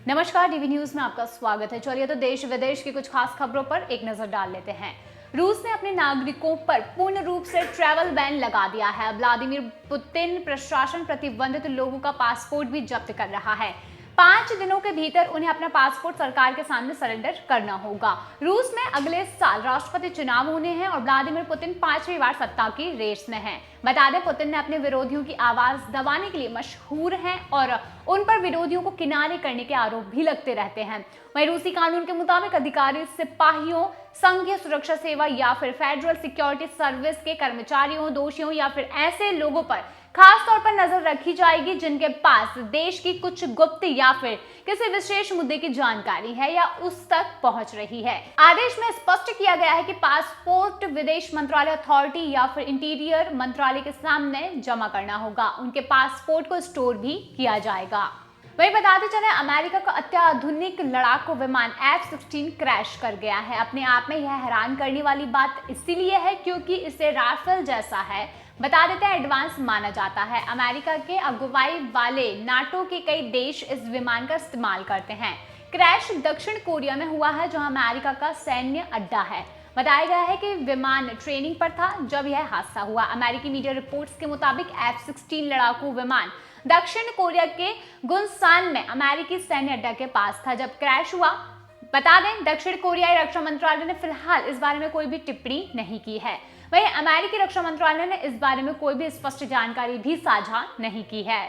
नमस्कार, DV news में आपका स्वागत है। चलिए तो देश विदेश की कुछ खास खबरों पर एक नजर डाल लेते हैं। रूस ने अपने नागरिकों पर पूर्ण रूप से ट्रैवल बैन लगा दिया है। व्लादिमीर पुतिन प्रशासन प्रतिबंधित लोगों का पासपोर्ट भी जब्त कर रहा है। 5 दिनों के भीतर उन्हें अपना पासपोर्ट सरकार के सामने सरेंडर करना होगा। रूस में अगले साल राष्ट्रपति चुनाव होने हैं और व्लादिमीर पुतिन 5वीं बार सत्ता की रेस में हैं। बता दें, पुतिन ने अपने विरोधियों की आवाज दबाने के लिए मशहूर हैं और उन पर विरोधियों को किनारे करने के आरोप भी लगते रहते हैं। वहीं रूसी कानून के मुताबिक अधिकारी सिपाहियों, संघीय सुरक्षा सेवा या फिर फेडरल सिक्योरिटी सर्विस के कर्मचारियों, दोषियों या फिर ऐसे लोगों पर खास तौर पर नजर रखी जाएगी जिनके पास देश की कुछ गुप्त या फिर किसी विशेष मुद्दे की जानकारी है या उस तक पहुंच रही है। आदेश में स्पष्ट किया गया है कि पासपोर्ट विदेश मंत्रालय अथॉरिटी या फिर इंटीरियर मंत्रालय के सामने जमा करना होगा। उनके पासपोर्ट को स्टोर भी किया जाएगा। वही बताते चले, अमेरिका का अत्याधुनिक लड़ाकू विमान F-16 क्रैश कर गया है। अपने आप में यह हैरान करने वाली बात इसीलिए है क्योंकि इसे राफेल जैसा है, बता देते हैं, एडवांस माना जाता है। अमेरिका के अगुवाई वाले नाटो के कई देश इस विमान का इस्तेमाल करते हैं। क्रैश दक्षिण कोरिया में हुआ है, जहां अमेरिका का सैन्य अड्डा है। बताया गया है कि विमान ट्रेनिंग पर था जब यह हादसा हुआ। अमेरिकी मीडिया रिपोर्ट्स के मुताबिक F-16 लड़ाकू विमान दक्षिण कोरिया के गुनसान में अमेरिकी सैन्य अड्डा के पास था जब क्रैश हुआ। बता दें, दक्षिण कोरियाई रक्षा मंत्रालय ने फिलहाल इस बारे में कोई भी टिप्पणी नहीं की है। वहीं अमेरिकी रक्षा मंत्रालय ने इस बारे में कोई भी स्पष्ट जानकारी भी साझा नहीं की है।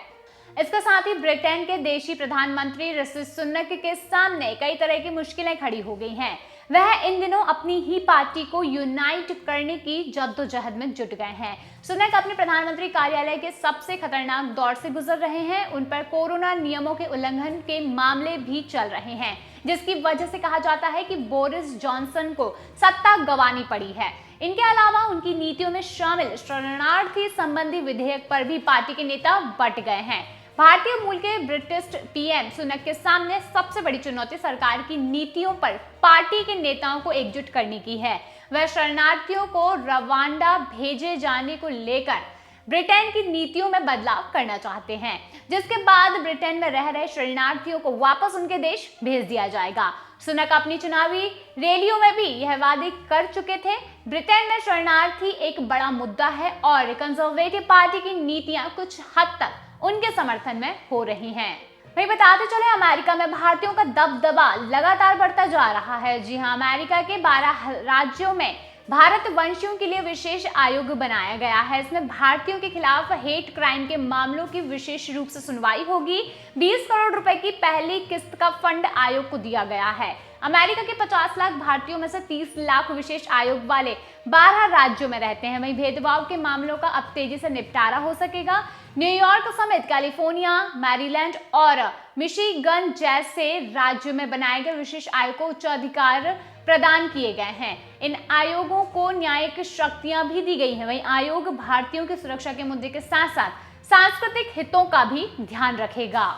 इसके साथ ही ब्रिटेन के देशी प्रधानमंत्री ऋषि सुनक के सामने कई तरह की मुश्किलें खड़ी हो गई हैं। वह इन दिनों अपनी ही पार्टी को यूनाइट करने की जद्दोजहद में जुट गए हैं। सुनक अपने प्रधानमंत्री कार्यालय के सबसे खतरनाक दौर से गुजर रहे हैं। उन पर कोरोना नियमों के उल्लंघन के मामले भी चल रहे हैं, जिसकी वजह से कहा जाता है कि बोरिस जॉनसन को सत्ता गंवानी पड़ी है। इनके अलावा उनकी नीतियों में शामिल शरणार्थी संबंधी विधेयक पर भी पार्टी के नेता बट गए हैं। भारतीय मूल के ब्रिटिश पीएम सुनक के सामने सबसे बड़ी चुनौती सरकार की नीतियों पर पार्टी के नेताओं को एकजुट करने की है। वह शरणार्थियों को रवांडा भेजे जाने को लेकर ब्रिटेन की नीतियों में बदलाव करना चाहते हैं, जिसके बाद ब्रिटेन में रह रहे शरणार्थियों को वापस उनके देश भेज दिया जाएगा। सुनक अपनी चुनावी रैलियों में भी यह वादे कर चुके थे। ब्रिटेन में शरणार्थी एक बड़ा मुद्दा है और कंजर्वेटिव पार्टी की नीतियां कुछ हद तक उनके समर्थन में हो रही हैं। वही बताते चले, अमेरिका में भारतीयों का दबदबा लगातार बढ़ता जा रहा है। जी हां, अमेरिका के 12 राज्यों में भारत वंशियों के लिए विशेष आयोग बनाया गया है। इसमें भारतीयों के खिलाफ हेट क्राइम के मामलों की विशेष रूप से सुनवाई होगी। 20 करोड़ रुपए की पहली किस्त का फंड आयोग को दिया गया है। अमेरिका के 50 लाख भारतीयों में से 30 लाख विशेष आयोग वाले 12 राज्यों में रहते हैं। वहीं भेदभाव के मामलों का अब तेजी से निपटारा हो सकेगा। न्यूयॉर्क समेत कैलिफोर्निया, मैरीलैंड और मिशिगन जैसे राज्यों में बनाए गए विशेष आयोग को उच्च अधिकार प्रदान किए गए हैं। इन आयोगों को न्यायिक शक्तियां भी दी गई हैं। वहीं आयोग भारतीयों की सुरक्षा के मुद्दे के साथ साथ सांस्कृतिक हितों का भी ध्यान रखेगा।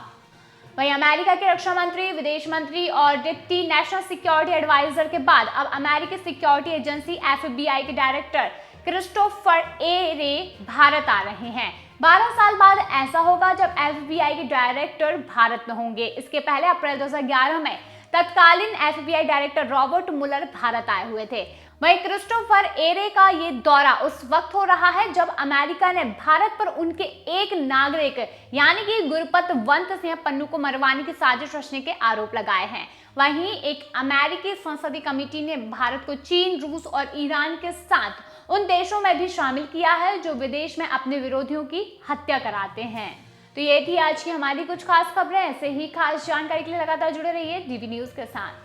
वहीं अमेरिका के रक्षा मंत्री, विदेश मंत्री और डिप्टी नेशनल सिक्योरिटी एडवाइजर के बाद अब अमेरिकी सिक्योरिटी एजेंसी FBI के डायरेक्टर क्रिस्टोफर ए रे भारत आ रहे हैं। 12 साल बाद ऐसा होगा जब FBI के डायरेक्टर भारत में होंगे। इसके पहले अप्रैल 2011 में तत्कालीन FBI director Robert Mueller Bharat आए हुए थे। वहीं क्रिस्टोफर एरे का ये दौरा उस वक्त हो रहा है जब अमेरिका ने भारत पर उनके एक नागरिक यानी कि गुरपतवंत सिंह पन्नू को मरवाने की साजिश रचने के आरोप लगाए हैं। वहीं एक अमेरिकी संसदीय कमेटी ने भारत को चीन, रूस और ईरान के साथ उन देशों में भी शामिल किया है जो विदेश में अपने विरोधियों की हत्या कराते हैं। तो ये थी आज की हमारी कुछ खास खबरें। ऐसे ही खास जानकारी के लिए लगातार जुड़े रहिए डीवी न्यूज के साथ।